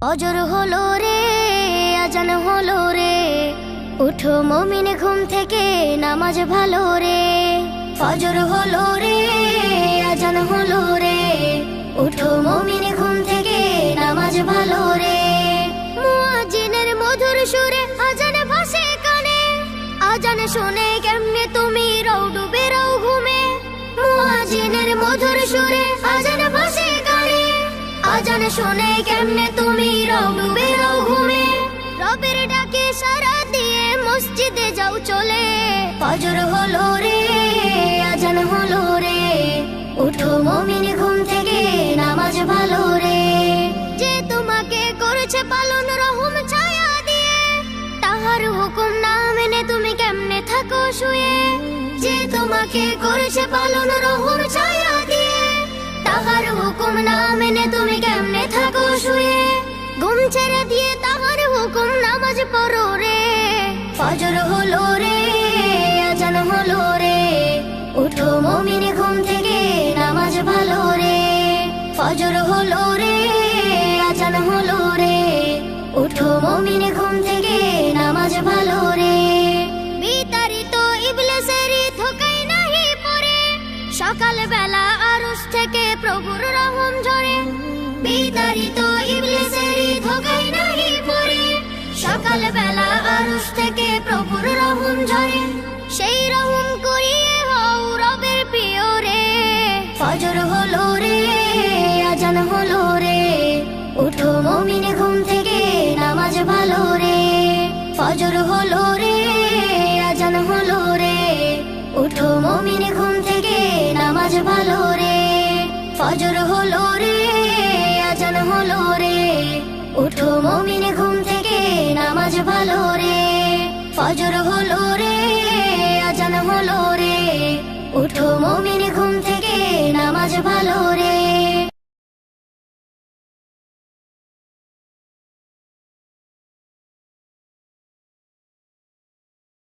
অজর হলো রে, আজান হলো রে, উঠো মুমিন ঘুম থেকে নামাজ ভালো রে। ফজর হলো রে, আজান হলো রে, উঠো মুমিন ঘুম থেকে নামাজ ভালো রে। মুয়াজ্জিনের মধুর সুরে আজান ভাসে কানে, আজান শুনে কেমনে তুমি রও ডুবে রও ঘুমে। মুয়াজ্জিনের মধুর সুরে আজান ভাসে কানে, আজান শুনে কেমনে তুমি রও ডুবে রও ঘুমে। রবের ডাকে সাড়া দিয়ে মসজিদে যাও চলে। ফজর হলো রে, আজান হলো রে, উঠো মুমিন ঘুম থেকে নামাজ ভালো রে। যে তোমাকে করেছে পালন রহম ছায়া দিয়ে, তাহার হুকুম না মেনে তুমি কেমনে থাকো শুয়ে। যে তোমাকে করেছে পালন রহম ছায়া দিয়ে, তাহার হুকুম না মেনে তুমি কেমনে থাকো শুয়ে। ঘুম ছেড়ে দিয়ে তাহার হুকুম নামাজ পড়ো রে। ফজর হলো রে, আজান হলো রে, উঠো মুমিন ঘুম থেকে নামাজ ভালো রে। ফজর হলো রে, আজান হলো রে, উঠো মুমিন ঘুম থেকে নামাজ ভালো রে। বিতাড়িত ইবলিসের ধোঁকায় নাহি পড়ে, সকাল বেলা আরশ থেকে প্রভুর রহম ঝরে। বিতাড়িত ইবলিসের ধোঁকায় নাহি পড়ে, সকাল বেলা আরশ থেকে প্রভুর রহম ঝরে। সেই রহম করিয়ে হও রবের প্রিয় রে। ফজর হলো রে, আজান হলো রে, উঠো মুমিন ঘুম থেকে নামাজ ভালো রে। ফজর হলো রে, আজান হলো রে, উঠো মুমিন ঘুম থেকে নামাজ ভালো রে। ফজর হলো রে, আজান হলো রে, উঠো মুমিন ঘুম থেকে নামাজ ভালো রে। ফজর হলো রে, আজান হলো রে, উঠো মুমিন